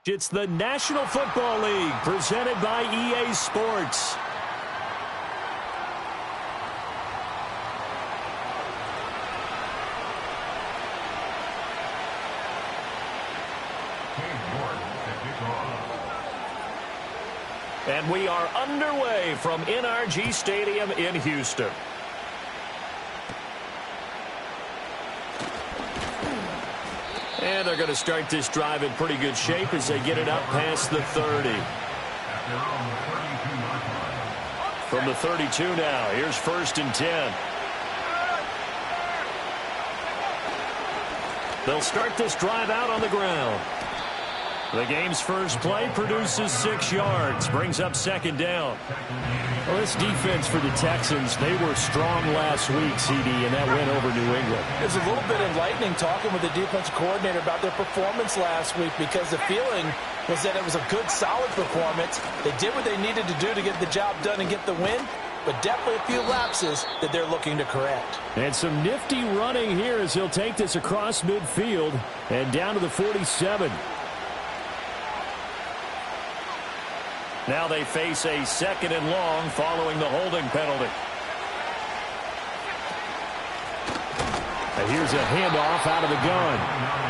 It's the National Football League presented by EA Sports. And we are underway from NRG Stadium in Houston. And they're going to start this drive in pretty good shape as they get it up past the 30. From the 32 now, here's 1st and 10. They'll start this drive out on the ground. The game's first play produces 6 yards, brings up 2nd down. Well, this defense for the Texans, they were strong last week, CD, and that win over New England. It was a little bit enlightening talking with the defensive coordinator about their performance last week because the feeling was that it was a good, solid performance. They did what they needed to do to get the job done and get the win, but definitely a few lapses that they're looking to correct. And some nifty running here as he'll take this across midfield and down to the 47. Now they face a 2nd and long following the holding penalty. And here's a handoff out of the gun.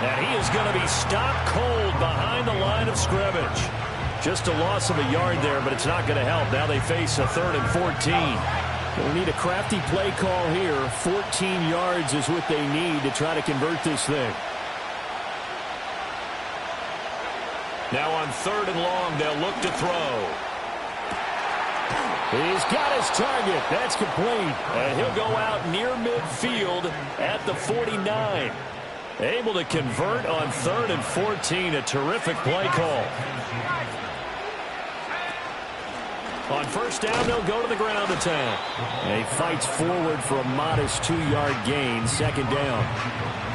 And he is going to be stopped cold behind the line of scrimmage. Just a loss of a yard there, but it's not going to help. Now they face a 3rd and 14. They'll need a crafty play call here. 14 yards is what they need to try to convert this thing. Now on 3rd and long, they'll look to throw. He's got his target. That's complete. And he'll go out near midfield at the 49. Able to convert on 3rd and 14. A terrific play call. On 1st down, they'll go to the ground attack. And he fights forward for a modest 2-yard gain. 2nd down.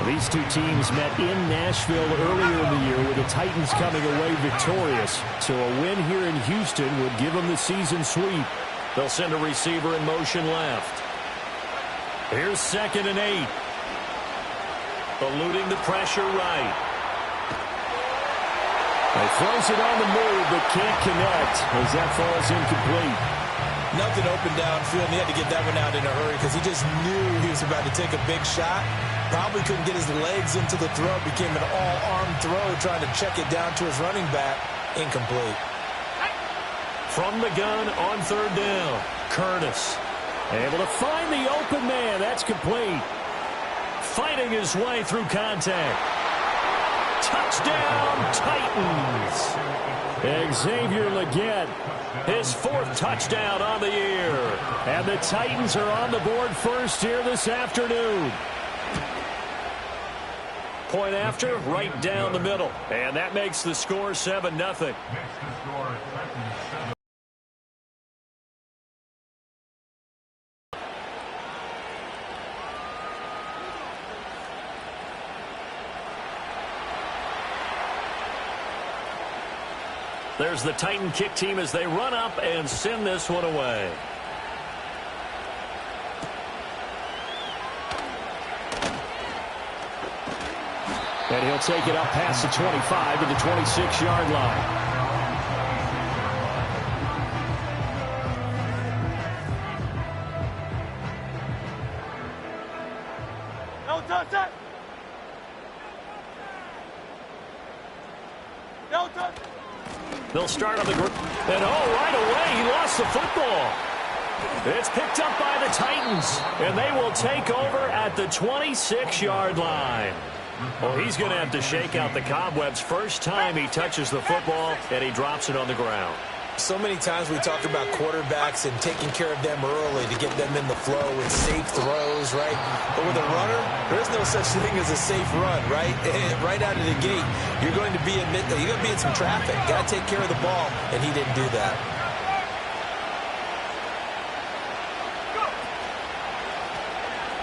These two teams met in Nashville earlier in the year with the Titans coming away victorious. So a win here in Houston would give them the season sweep. They'll send a receiver in motion left. Here's 2nd and 8. Eluding the pressure right. He throws it on the move but can't connect as that falls incomplete. Nothing open downfield, and he had to get that one out in a hurry because he just knew he was about to take a big shot. Probably couldn't get his legs into the throw. Became an all-arm throw trying to check it down to his running back. Incomplete. From the gun on 3rd down, Curtis able to find the open man. That's complete. Fighting his way through contact. Touchdown, Titans. Xavier Legette, his 4th touchdown on the year. And the Titans are on the board first here this afternoon. Point after, right down the middle. And that makes the score 7-0. There's the Titan kick team as they run up and send this one away. And he'll take it up past the 25 to the 26-yard line. No touch it! No touch it! They'll start on the group. And right away, he lost the football. It's picked up by the Titans. And they will take over at the 26-yard line. Well, he's going to have to shake out the cobwebs first time he touches the football, and he drops it on the ground. So many times we talk about quarterbacks and taking care of them early to get them in the flow with safe throws, right? But with a runner, there's no such thing as a safe run, right? Right out of the gate, you're going to be in some traffic. Got to take care of the ball, and he didn't do that.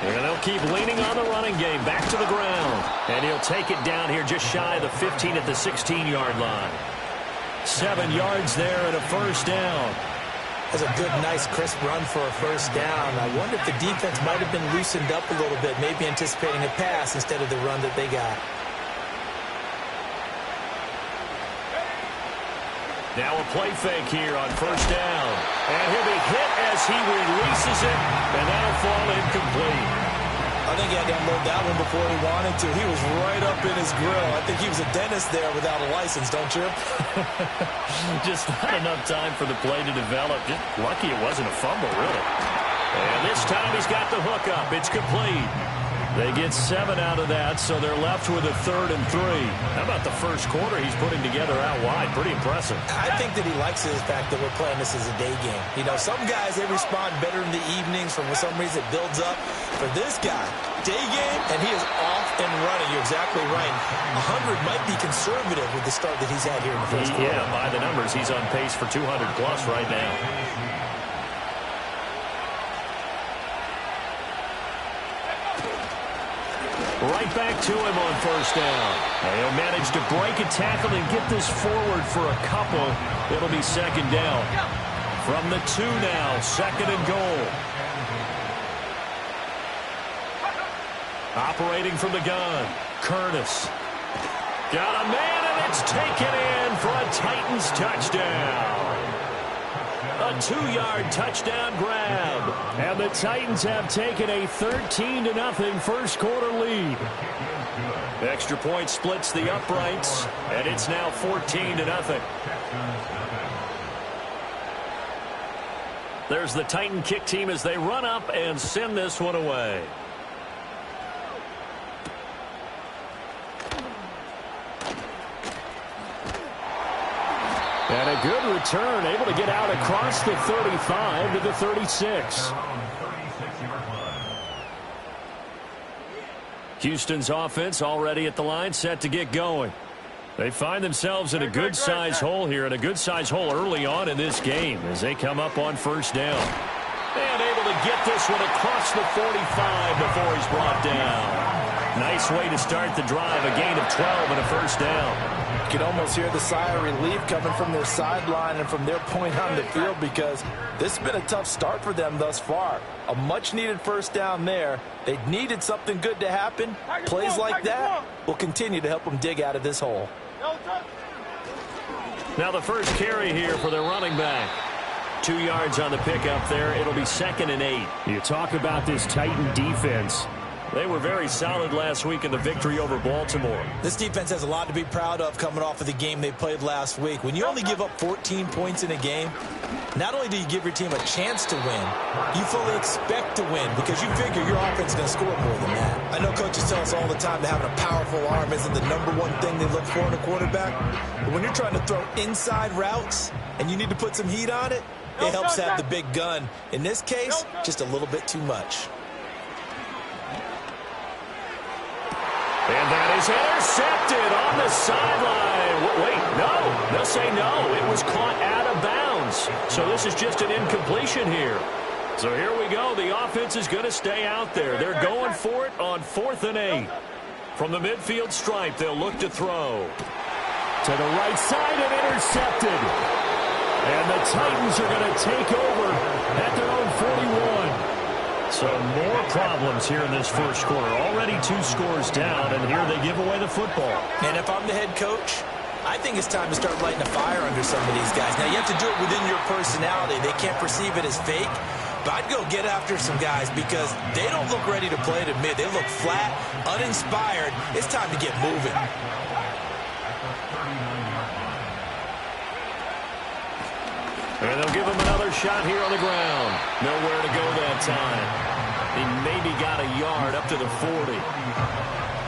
And they'll keep leaning on the running game. Back to the ground. And he'll take it down here just shy of the 15 at the 16-yard line. 7 yards there and a 1st down. That's a good, nice, crisp run for a 1st down. I wonder if the defense might have been loosened up a little bit, maybe anticipating a pass instead of the run that they got. Now a play fake here on first down. And he'll be hit as he releases it, and that'll fall incomplete. I think he had to unload that one before he wanted to. He was right up in his grill. I think he was a dentist there without a license, don't you? Just not enough time for the play to develop. Just lucky it wasn't a fumble, really. And this time he's got the hook up. It's complete. They get 7 out of that, so they're left with a 3rd and 3. How about the first quarter he's putting together out wide? Pretty impressive. I think that he likes the fact that we're playing this as a day game. You know, some guys, they respond better in the evenings. For some reason, it builds up. For this guy, day game, and he is off and running. You're exactly right. 100 might be conservative with the start that he's had here in the first quarter. Yeah, by the numbers, he's on pace for 200-plus right now. Right back to him on first down. And he'll manage to break a tackle and get this forward for a couple. It'll be second down. From the 2 now, 2nd and goal. Operating from the gun, Curtis. Got a man, and it's taken in for a Titans touchdown. A 2-yard touchdown grab. And the Titans have taken a 13-0 first quarter lead. Extra point splits the uprights, and it's now 14-0. There's the Titan kick team as they run up and send this one away. And a good return, able to get out across the 35 to the 36. Houston's offense already at the line, set to get going. They find themselves in a good-sized hole here, and a good-sized hole early on in this game as they come up on first down. And able to get this one across the 45 before he's brought down. Nice way to start the drive, a gain of 12 and a first down. You can almost hear the sigh of relief coming from their sideline and from their point on the field, because this has been a tough start for them thus far. A much-needed first down there. They needed something good to happen. Plays like that will continue to help them dig out of this hole. Now the first carry here for their running back. 2 yards on the pickup there. It'll be 2nd and 8. You talk about this Titan defense. They were very solid last week in the victory over Baltimore. This defense has a lot to be proud of coming off of the game they played last week. When you only give up 14 points in a game, not only do you give your team a chance to win, you fully expect to win because you figure your offense is going to score more than that. I know coaches tell us all the time that having a powerful arm isn't the #1 thing they look for in a quarterback. But when you're trying to throw inside routes and you need to put some heat on it, it helps to have the big gun. In this case, just a little bit too much. And that is intercepted on the sideline. Wait, no. They'll say no. It was caught out of bounds. So this is just an incompletion here. So here we go. The offense is going to stay out there. They're going for it on 4th and 8. From the midfield stripe, they'll look to throw. To the right side and intercepted. And the Titans are going to take over at their own 41. So more problems here in this first quarter. Already 2 scores down, and here they give away the football. And if I'm the head coach, I think it's time to start lighting a fire under some of these guys. Now, you have to do it within your personality. They can't perceive it as fake. But I'd go get after some guys because they don't look ready to play to mid. They look flat, uninspired. It's time to get moving. And they'll give him another shot here on the ground. Nowhere to go that time. He maybe got a yard up to the 40.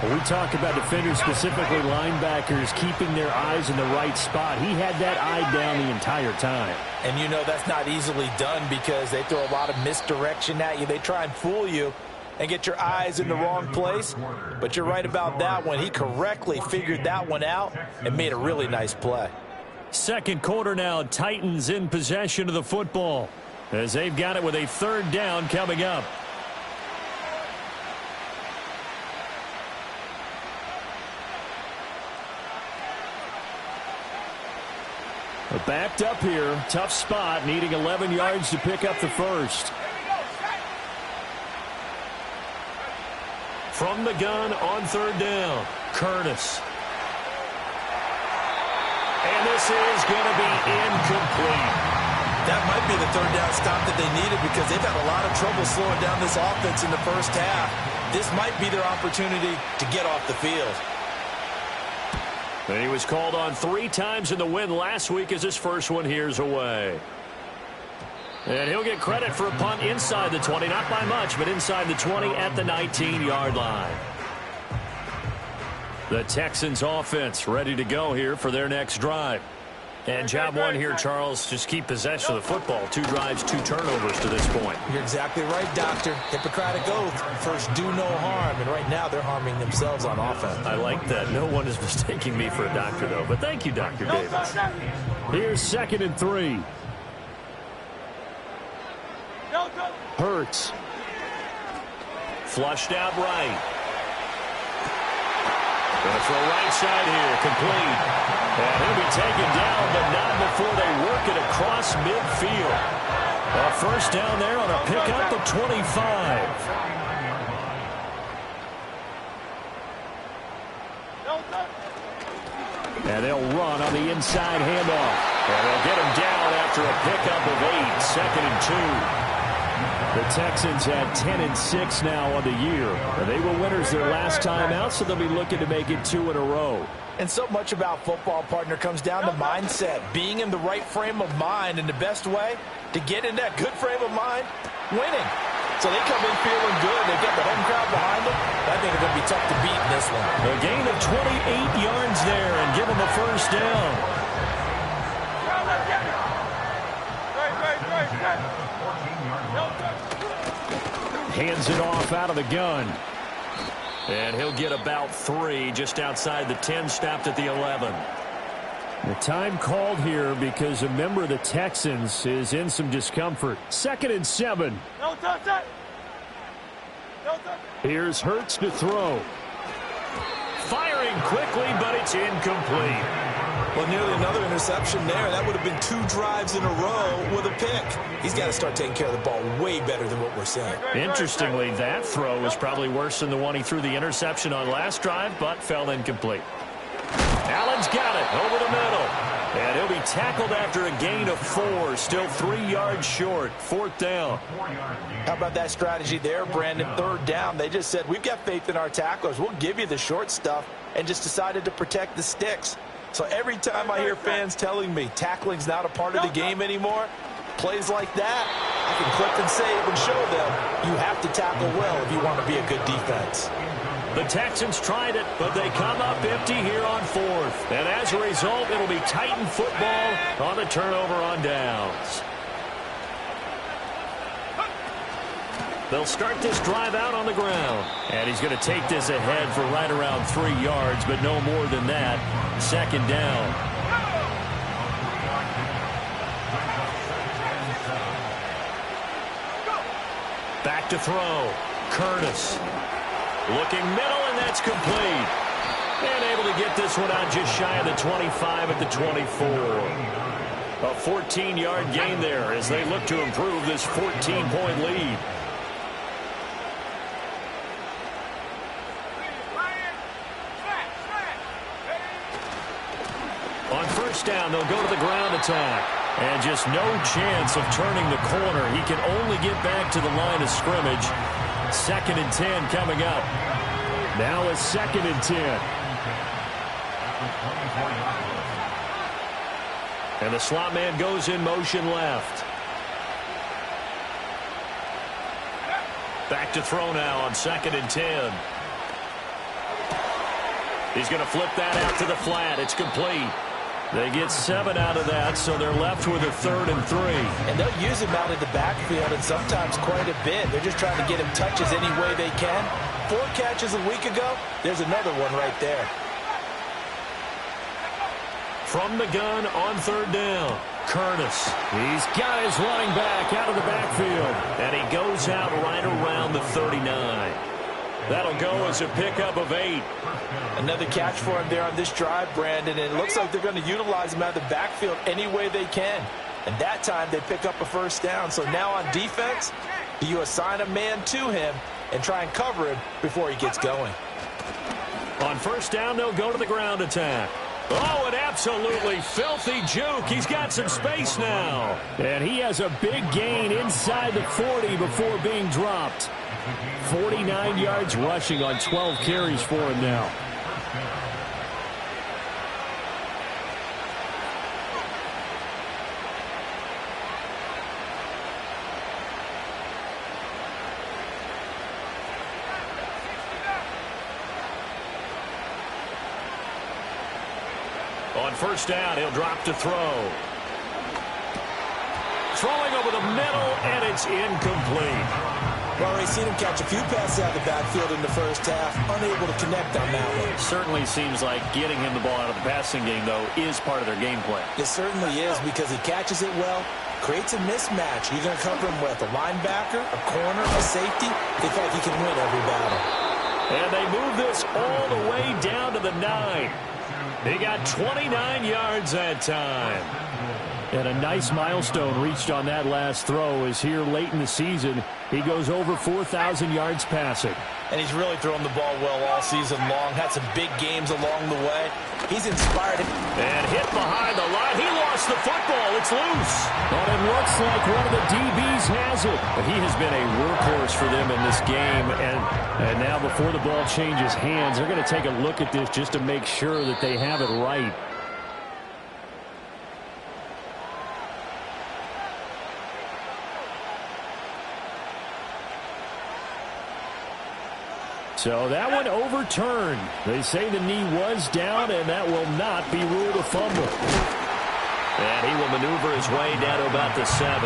Well, we talk about defenders, specifically linebackers, keeping their eyes in the right spot. He had that eye down the entire time. And you know that's not easily done because they throw a lot of misdirection at you. They try and fool you and get your eyes in the wrong place. But you're right about that one. He correctly figured that one out and made a really nice play. Second quarter now, Titans in possession of the football as they've got it with a 3rd down coming up. Backed up here, tough spot, needing 11 yards to pick up the first. From the gun on 3rd down, Curtis. And this is going to be incomplete. That might be the third down stop that they needed because they've had a lot of trouble slowing down this offense in the first half. This might be their opportunity to get off the field. And he was called on 3 times in the win last week as his first one here's away. And he'll get credit for a punt inside the 20. Not by much, but inside the 20 at the 19-yard line. The Texans offense ready to go here for their next drive. And job one here, Charles, just keep possession of the football. 2 drives, 2 turnovers to this point. You're exactly right, Doctor. Hippocratic oath. First, do no harm. And right now, they're harming themselves on offense. I like that. No one is mistaking me for a doctor, though. But thank you, Dr. Davis. Here's 2nd and 3. Hurts. Flushed out right. Going to throw right side here. Complete. And he'll be taken down, but not before they work it across midfield. A first down there on a pickup of 25. And they'll run on the inside handoff. And they'll get him down after a pickup of 8. 2nd and 2. The Texans at 10-6 now on the year. And they were winners their last time out, so they'll be looking to make it 2 in a row. And so much about football, partner, comes down to mindset. Being in the right frame of mind, and the best way to get in that good frame of mind, winning. So they come in feeling good. They've got the home crowd behind them. I think it's going to be tough to beat in this one. A gain of 28 yards there and give them a first down. Hands it off out of the gun. And he'll get about 3 just outside the 10, stopped at the 11. The time called here because a member of the Texans is in some discomfort. 2nd and 7. Here's Hurts to throw. Firing quickly, but it's incomplete. Well, nearly another interception there. That would have been 2 drives in a row with a pick. He's got to start taking care of the ball way better than what we're seeing. Interestingly, that throw was probably worse than the one he threw the interception on last drive, but fell incomplete. Allen's got it over the middle. And he'll be tackled after a gain of 4. Still 3 yards short. 4th down. How about that strategy there, Brandon? 3rd down. They just said, we've got faith in our tacklers. We'll give you the short stuff, and just decided to protect the sticks. So every time I hear fans telling me tackling's not a part of the game anymore, plays like that, I can click and save and show them you have to tackle well if you want to be a good defense. The Texans tried it, but they come up empty here on 4th. And as a result, it'll be Titan football on the turnover on downs. They'll start this drive out on the ground. And he's going to take this ahead for right around 3 yards, but no more than that. 2nd down. Back to throw. Curtis. Looking middle, and that's complete. And able to get this one out just shy of the 25 at the 24. A 14-yard gain there as they look to improve this 14-point lead. On first down, they'll go to the ground attack. And just no chance of turning the corner. He can only get back to the line of scrimmage. 2nd and 10 coming up. Now it's 2nd and 10. And the slot man goes in motion left. Back to throw now on 2nd and 10. He's going to flip that out to the flat. It's complete. They get 7 out of that, so they're left with a 3rd and 3. And they'll use him out in the backfield, and sometimes quite a bit. They're just trying to get him touches any way they can. 4 catches a week ago. There's another one right there. From the gun on 3rd down, Curtis. He's got his running back out of the backfield. And he goes out right around the 39. That'll go as a pickup of 8. Another catch for him there on this drive, Brandon. And it looks like they're going to utilize him out of the backfield any way they can. And that time they pick up a first down. So now on defense, do you assign a man to him and try and cover him before he gets going? On first down, they'll go to the ground attack. Oh, an absolutely filthy juke. He's got some space now. And he has a big gain inside the 40 before being dropped. 49 yards rushing on 12 carries for him now. On first down, he'll drop to throw. Throwing over the middle, and it's incomplete. Well, already seen him catch a few passes out of the backfield in the first half, unable to connect on that one. Certainly seems like getting him the ball out of the passing game, though, is part of their game plan. It certainly is, because he catches it well, creates a mismatch. You're going to cover him with a linebacker, a corner, a safety. They feel like he can win every battle. And they move this all the way down to the 9. He got 29 yards that time. And a nice milestone reached on that last throw is here late in the season. He goes over 4,000 yards passing. And he's really thrown the ball well all season long. Had some big games along the way. He's inspired. And hit behind the line. He lost the football. It's loose. But it looks like one of the DBs has it. But he has been a workhorse for them in this game. And now before the ball changes hands, they're going to take a look at this just to make sure that they have it right. So that one overturned. They say the knee was down, and that will not be ruled a fumble. And he will maneuver his way down to about the 7.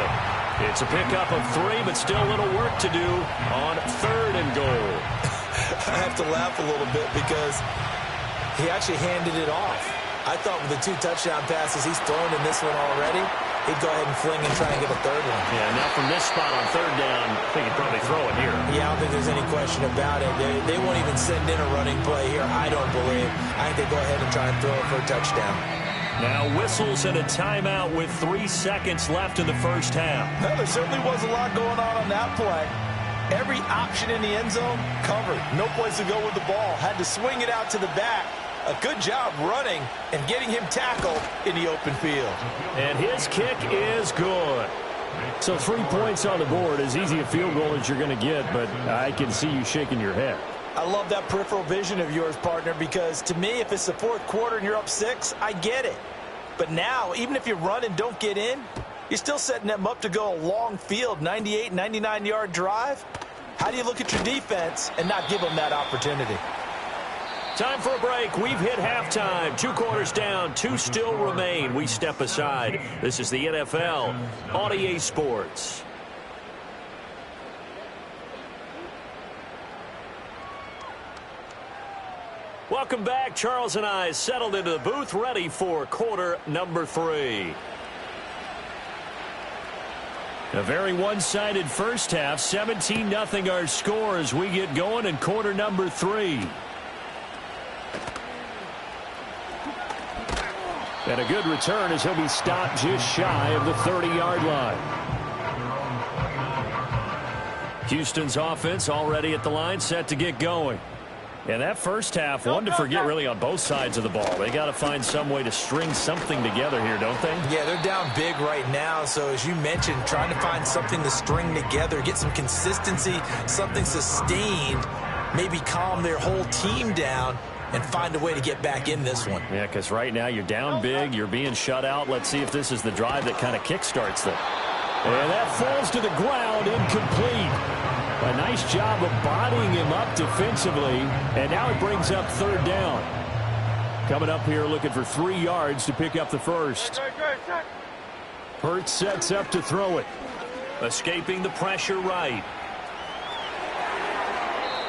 It's a pickup of 3, but still a little work to do on 3rd and goal. I have to laugh a little bit because he actually handed it off. I thought with the 2 touchdown passes he's thrown in this one already, he'd go ahead and fling and try and get a 3rd one. Yeah, now from this spot on 3rd down, I think he'd probably throw it here. Yeah, I don't think there's any question about it. They won't even send in a running play here, I don't believe. I think they go ahead and try and throw it for a touchdown. Now whistles and a timeout with 3 seconds left in the first half. Well, there certainly was a lot going on that play. Every option in the end zone covered. No place to go with the ball. Had to swing it out to the back. A good job running and getting him tackled in the open field. And his kick is good. So 3 points on the board, as easy a field goal as you're going to get, but I can see you shaking your head. I love that peripheral vision of yours, partner, because to me, if it's the 4th quarter and you're up 6, I get it. But now, even if you run and don't get in, you're still setting them up to go a long field, 98, 99-yard drive. How do you look at your defense and not give them that opportunity? Time for a break. We've hit halftime. 2 quarters down. 2 still remain. We step aside. This is the NFL on EA Sports. Welcome back. Charles and I settled into the booth, ready for quarter number 3. A very one-sided first half. 17-0 our score as we get going in quarter number 3. And a good return as he'll be stopped just shy of the 30-yard line. Houston's offense already at the line, set to get going. And that first half, one to forget really on both sides of the ball. They got to find some way to string something together here, don't they? Yeah, they're down big right now. So as you mentioned, trying to find something to string together, get some consistency, something sustained, maybe calm their whole team down and find a way to get back in this one. Yeah, because right now you're down big, you're being shut out. Let's see if this is the drive that kind of kickstarts them. And that falls to the ground, incomplete. A nice job of bodying him up defensively, and now it brings up 3rd down. Coming up here looking for 3 yards to pick up the first. Hurts sets up to throw it. Escaping the pressure right.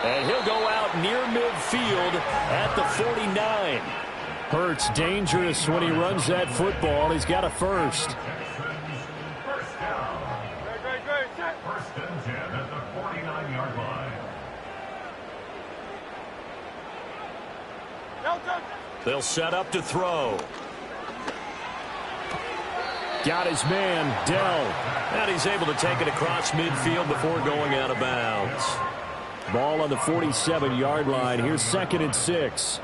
And he'll go out near midfield at the 49. Hurts dangerous when he runs that football. He's got a first. First and 10 at the 49-yard line. They'll set up to throw. Got his man, Dell. And he's able to take it across midfield before going out of bounds. Ball on the 47-yard line. Here's 2nd and 6.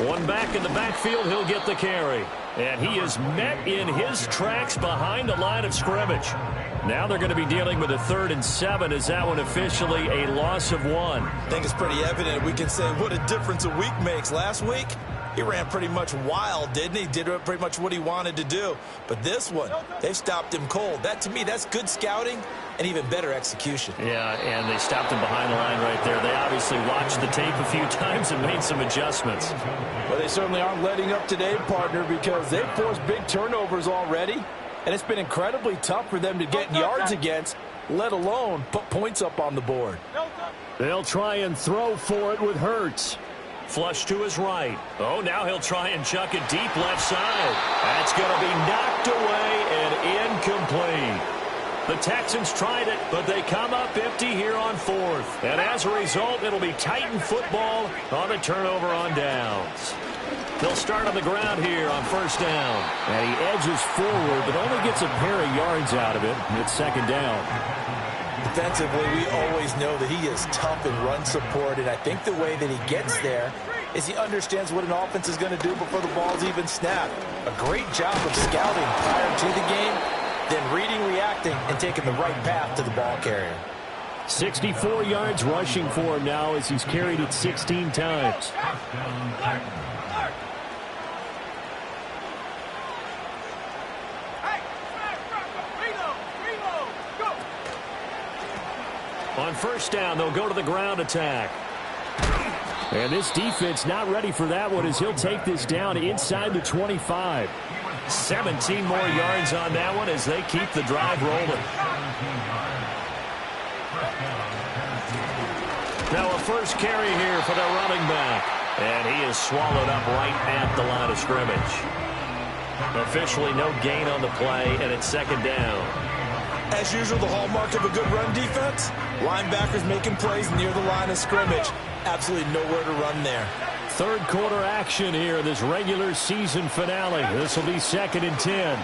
One back in the backfield. He'll get the carry. And he is met in his tracks behind the line of scrimmage. Now they're going to be dealing with a 3rd and 7. Is that one officially a loss of 1? I think it's pretty evident. We can say what a difference a week makes. Last week, he ran pretty much wild, didn't he? Did pretty much what he wanted to do. But this one, they've stopped him cold. That, to me, that's good scouting and even better execution. Yeah, and they stopped him behind the line right there. They obviously watched the tape a few times and made some adjustments. Well, they certainly aren't letting up today, partner, because they've forced big turnovers already. And it's been incredibly tough for them to get yards against, let alone put points up on the board. They'll try and throw for it with Hurts. Flush to his right. Oh, now he'll try and chuck it deep left side. That's going to be knocked away and incomplete. The Texans tried it, but they come up empty here on 4th. And as a result, it'll be Titan football on the turnover on downs. They'll start on the ground here on 1st down. And he edges forward, but only gets a pair of yards out of it. It's 2nd down. Defensively, we always know that he is tough in run support, and I think the way that he gets there is he understands what an offense is going to do before the ball's even snapped. A great job of scouting prior to the game, then reading, reacting, and taking the right path to the ball carrier. 64 yards rushing for him now as he's carried it 16 times. On 1st down, they'll go to the ground attack. And this defense not ready for that one as he'll take this down inside the 25. 17 more yards on that one as they keep the drive rolling. Now a first carry here for the running back. And he is swallowed up right at the line of scrimmage. Officially no gain on the play, and it's 2nd down. As usual, the hallmark of a good run defense, linebackers making plays near the line of scrimmage. Absolutely nowhere to run there. 3rd quarter action here, this regular season finale. This will be 2nd and 10.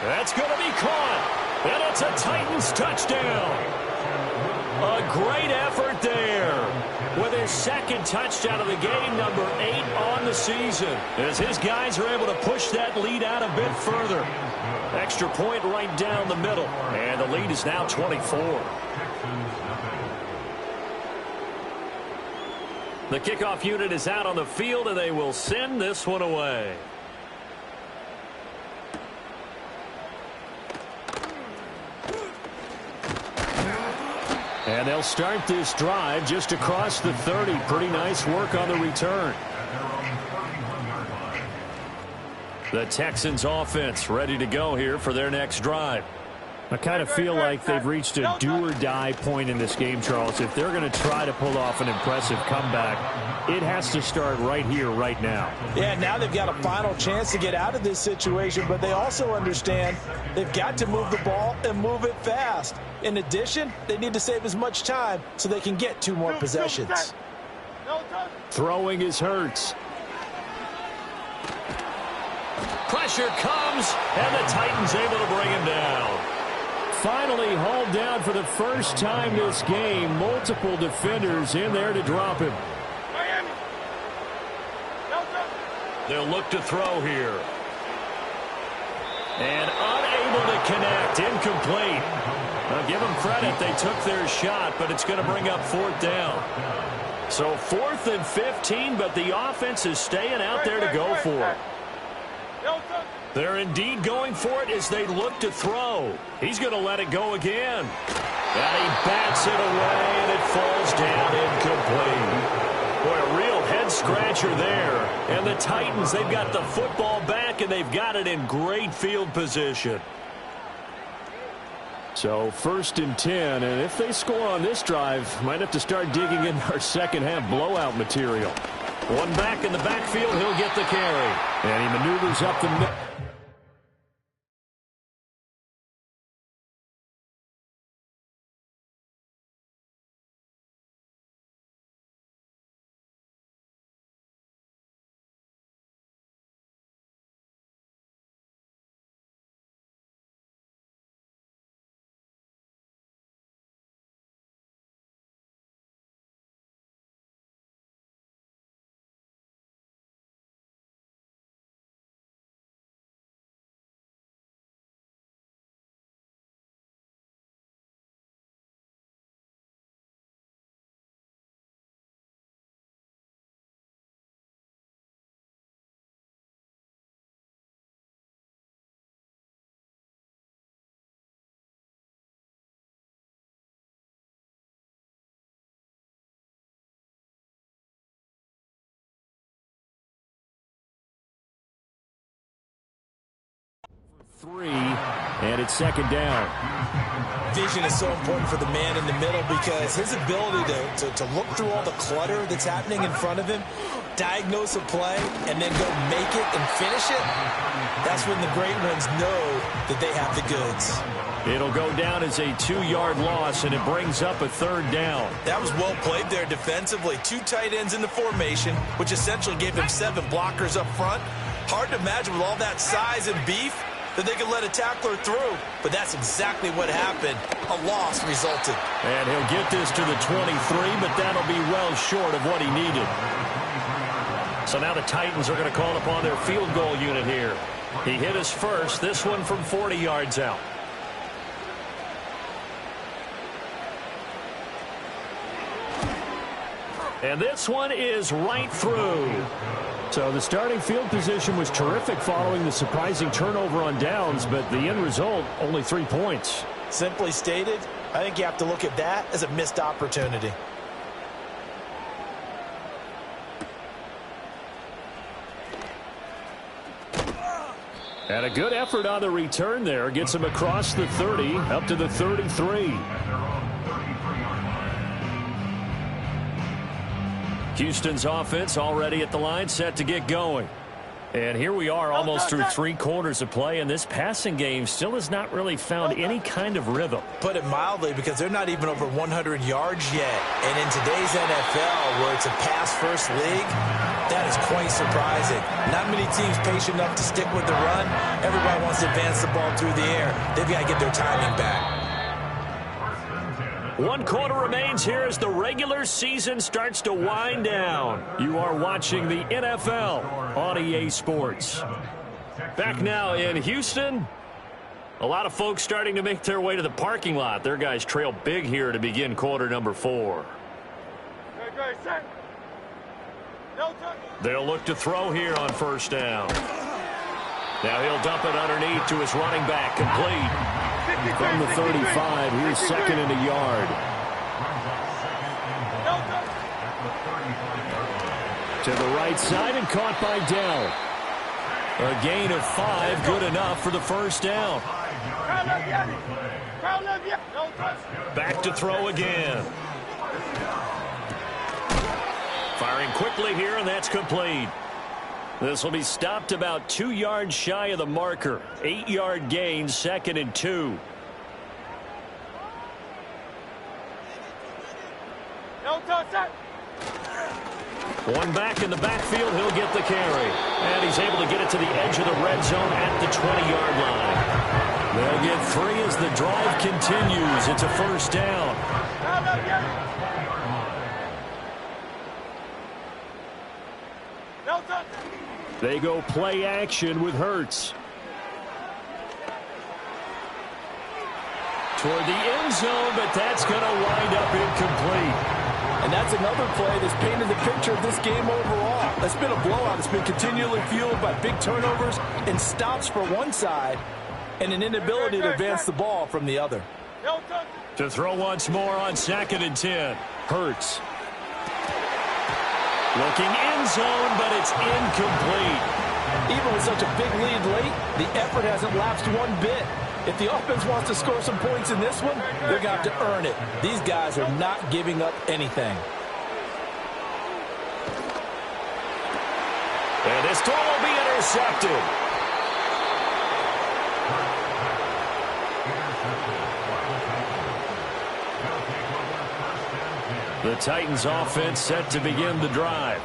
That's going to be caught. And it's a Titans touchdown. A great effort there. With his 2nd touchdown of the game, number 8 on the season. As his guys are able to push that lead out a bit further. Extra point right down the middle. And the lead is now 24. The kickoff unit is out on the field, and they will send this one away. And they'll start this drive just across the 30. Pretty nice work on the return. The Texans offense ready to go here for their next drive. I kind of feel like they've reached a do-or-die point in this game, Charles. If they're going to try to pull off an impressive comeback, it has to start right here, right now. Yeah, now they've got a final chance to get out of this situation, but they also understand they've got to move the ball and move it fast. In addition, they need to save as much time so they can get 2 more possessions. Throwing is Hurts. Pressure comes, and the Titans able to bring him down. Finally hauled down for the first time this game. Multiple defenders in there to drop him. They'll look to throw here. And unable to connect. Incomplete. Now give them credit. They took their shot, but it's going to bring up 4th down. So 4th and 15, but the offense is staying out there to go for it. They're indeed going for it as they look to throw. He's going to let it go again. And he bats it away, and it falls down incomplete. Boy, a real head-scratcher there. And the Titans, they've got the football back, and they've got it in great field position. So 1st and 10, and if they score on this drive, might have to start digging in our second-half blowout material. One back in the backfield, he'll get the carry. And he maneuvers up the middle. 3, and it's second down. Vision is so important for the man in the middle because his ability to look through all the clutter that's happening in front of him, diagnose a play, and then go make it and finish it, that's when the great ones know that they have the goods. It'll go down as a 2-yard loss, and it brings up a third down. That was well played there defensively. 2 tight ends in the formation, which essentially gave him 7 blockers up front. Hard to imagine with all that size and beef that they could let a tackler through, but that's exactly what happened. A loss resulted. And he'll get this to the 23, but that'll be well short of what he needed. So now the Titans are going to call upon their field goal unit here. He hit his first, this one from 40 yards out. And this one is right through. So the starting field position was terrific following the surprising turnover on downs, but the end result, only 3 points. Simply stated, I think you have to look at that as a missed opportunity. And a good effort on the return there. Gets him across the 30, up to the 33. Houston's offense already at the line, set to get going. And here we are almost through 3 quarters of play, and this passing game still has not really found any kind of rhythm. Put it mildly, because they're not even over 100 yards yet. And in today's NFL, where it's a pass-first league, that is quite surprising. Not many teams patient enough to stick with the run. Everybody wants to advance the ball through the air. They've got to get their timing back. 1 quarter remains here as the regular season starts to wind down. You are watching the NFL on EA Sports. Back now in Houston. A lot of folks starting to make their way to the parking lot. Their guys trail big here to begin quarter number 4. They'll look to throw here on first down. Now he'll dump it underneath to his running back, complete. From the 35, here's second and a yard. To the right side and caught by Dell. A gain of 5, good enough for the first down. Back to throw again. Firing quickly here, and that's complete. This will be stopped about 2 yards shy of the marker. 8-yard gain, second and 2. One back in the backfield, he'll get the carry. And he's able to get it to the edge of the red zone at the 20-yard line. They'll get 3 as the drive continues. It's a first down. They go play action with Hurts. Toward the end zone, but that's going to wind up incomplete. And that's another play that's painted the picture of this game overall. It's been a blowout. It's been continually fueled by big turnovers and stops for one side and an inability to advance the ball from the other. To throw once more on second and 10. Hurts. Looking end zone, but it's incomplete. Even with such a big lead late, the effort hasn't lapsed one bit. If the offense wants to score some points in this one, they're going to have to earn it. These guys are not giving up anything. And this throw will be intercepted. The Titans offense set to begin the drive.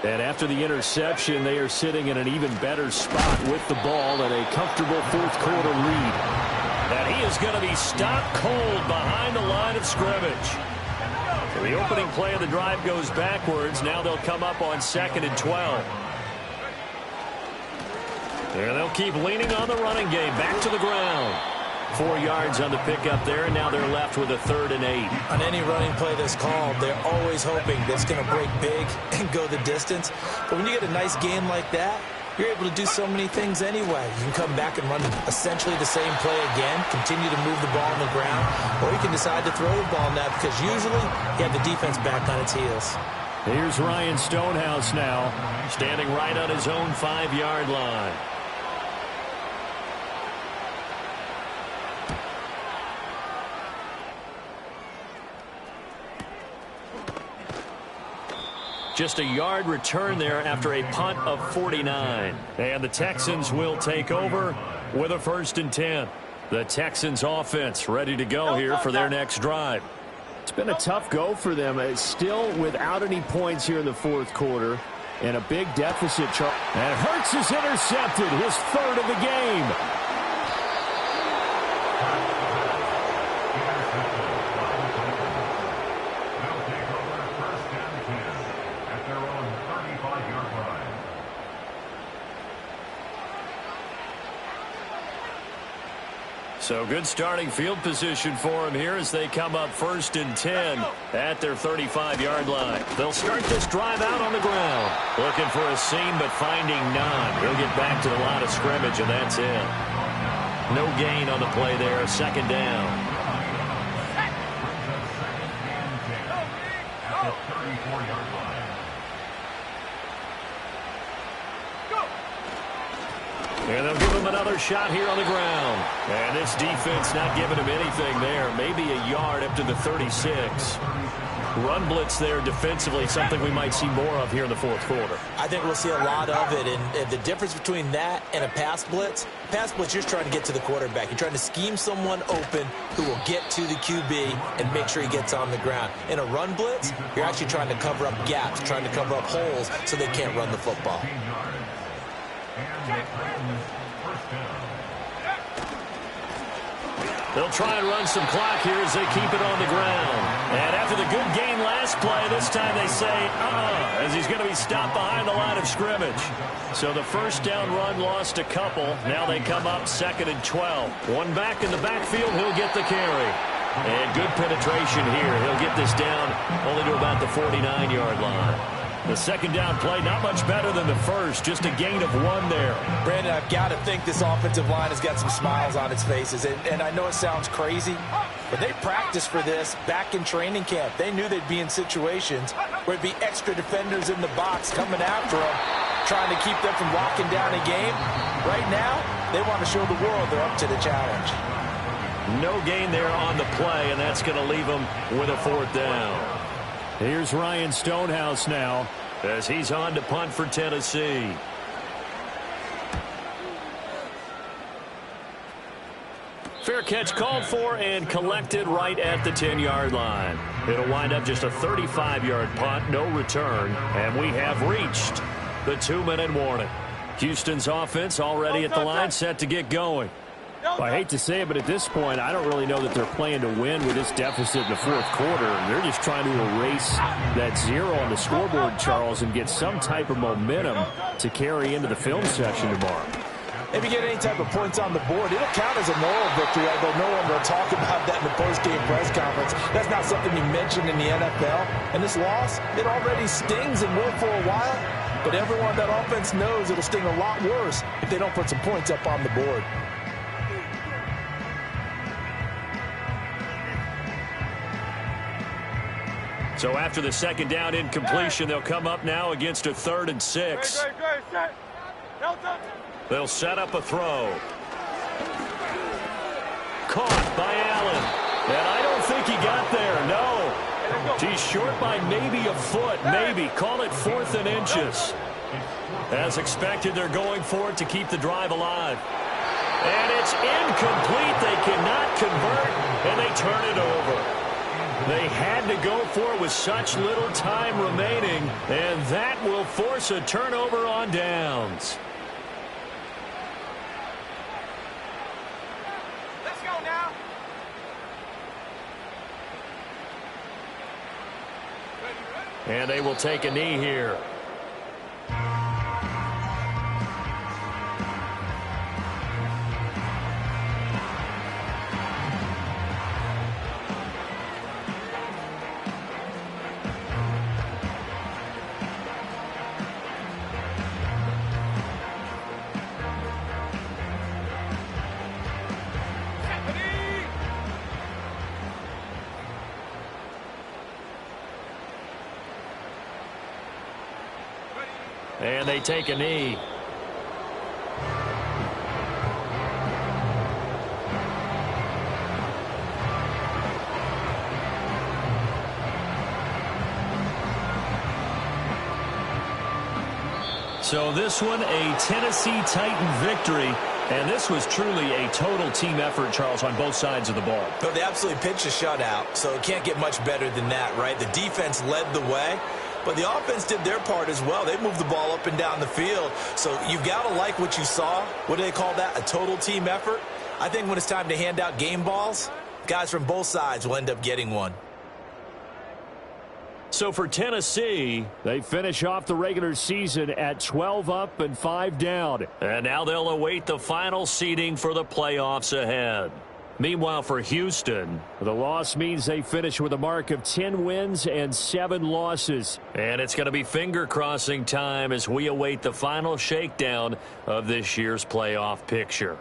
And after the interception, they are sitting in an even better spot with the ball and a comfortable fourth-quarter lead. And he is going to be stopped cold behind the line of scrimmage. So the opening play of the drive goes backwards. Now they'll come up on second and 12. And they'll keep leaning on the running game. Back to the ground. 4 yards on the pickup there, and now they're left with a 3rd and 8. On any running play that's called, they're always hoping that it's going to break big and go the distance. But when you get a nice game like that, you're able to do so many things anyway. You can come back and run essentially the same play again, continue to move the ball on the ground, or you can decide to throw the ball now because usually you have the defense back on its heels. Here's Ryan Stonehouse now, standing right on his own 5-yard line. Just a yard return there after a punt of 49. And the Texans will take over with a 1st and 10. The Texans offense ready to go here for their next drive. It's been a tough go for them. It's still without any points here in the 4th quarter. And a big deficit. And Hurts is intercepted, his 3rd of the game. So good starting field position for him here as they come up 1st and 10 at their 35-yard line. They'll start this drive out on the ground. Looking for a seam, but finding none. He'll get back to the line of scrimmage, and that's it. No gain on the play there. 2nd down. And they'll give him another shot here on the ground. And this defense not giving him anything there. Maybe a yard up to the 36. Run blitz there defensively, something we might see more of here in the 4th quarter. I think we'll see a lot of it. And the difference between that and a pass blitz, you're trying to get to the quarterback. You're trying to scheme someone open who will get to the QB and make sure he gets on the ground. In a run blitz, you're actually trying to cover up gaps, trying to cover up holes so they can't run the football. They'll try and run some clock here as they keep it on the ground. And after the good gain last play, this time they say, as he's going to be stopped behind the line of scrimmage. So the 1st down run lost a couple. Now they come up 2nd and 12. One back in the backfield, he'll get the carry. And good penetration here. He'll get this down only to about the 49-yard line. The 2nd down play, not much better than the 1st, just a gain of 1 there. Brandon, I've got to think this offensive line has got some smiles on its faces. And I know it sounds crazy, but they practiced for this back in training camp. They knew they'd be in situations where it'd be extra defenders in the box coming after them, trying to keep them from locking down a game. Right now, they want to show the world they're up to the challenge. No gain there on the play, and that's going to leave them with a 4th down. Here's Ryan Stonehouse now as he's on to punt for Tennessee. Fair catch called for and collected right at the 10-yard line. It'll wind up just a 35-yard punt, no return, and we have reached the 2-minute warning. Houston's offense already at the line, set to get going. Well, I hate to say it, but at this point, I don't really know that they're playing to win with this deficit in the 4th quarter. They're just trying to erase that 0 on the scoreboard, Charles, and get some type of momentum to carry into the film session tomorrow. If you get any type of points on the board, it'll count as a moral victory, although no one will talk about that in the post-game press conference. That's not something you mentioned in the NFL. And this loss, it already stings and will for a while. But everyone that offense knows it'll sting a lot worse if they don't put some points up on the board. So after the 2nd down incompletion, they'll come up now against a 3rd and 6. They'll set up a throw. Caught by Allen. And I don't think he got there, no. He's short by maybe a foot, maybe. Call it 4th and inches. As expected, they're going for it to keep the drive alive. And it's incomplete. They cannot convert, and they turn it over. They had to go for it with such little time remaining, and that will force a turnover on downs. Let's go now. And they will take a knee here. And they take a knee. So this one, a Tennessee Titan victory. And this was truly a total team effort, Charles, on both sides of the ball. No, they absolutely pitched a shutout, so it can't get much better than that, right? The defense led the way, but the offense did their part as well. They moved the ball up and down the field. So you've got to like what you saw. What do they call that? A total team effort? I think when it's time to hand out game balls, guys from both sides will end up getting one. So for Tennessee, they finish off the regular season at 12 up and 5 down. And now they'll await the final seeding for the playoffs ahead. Meanwhile, for Houston, the loss means they finish with a mark of 10 wins and 7 losses. And it's going to be finger-crossing time as we await the final shakedown of this year's playoff picture.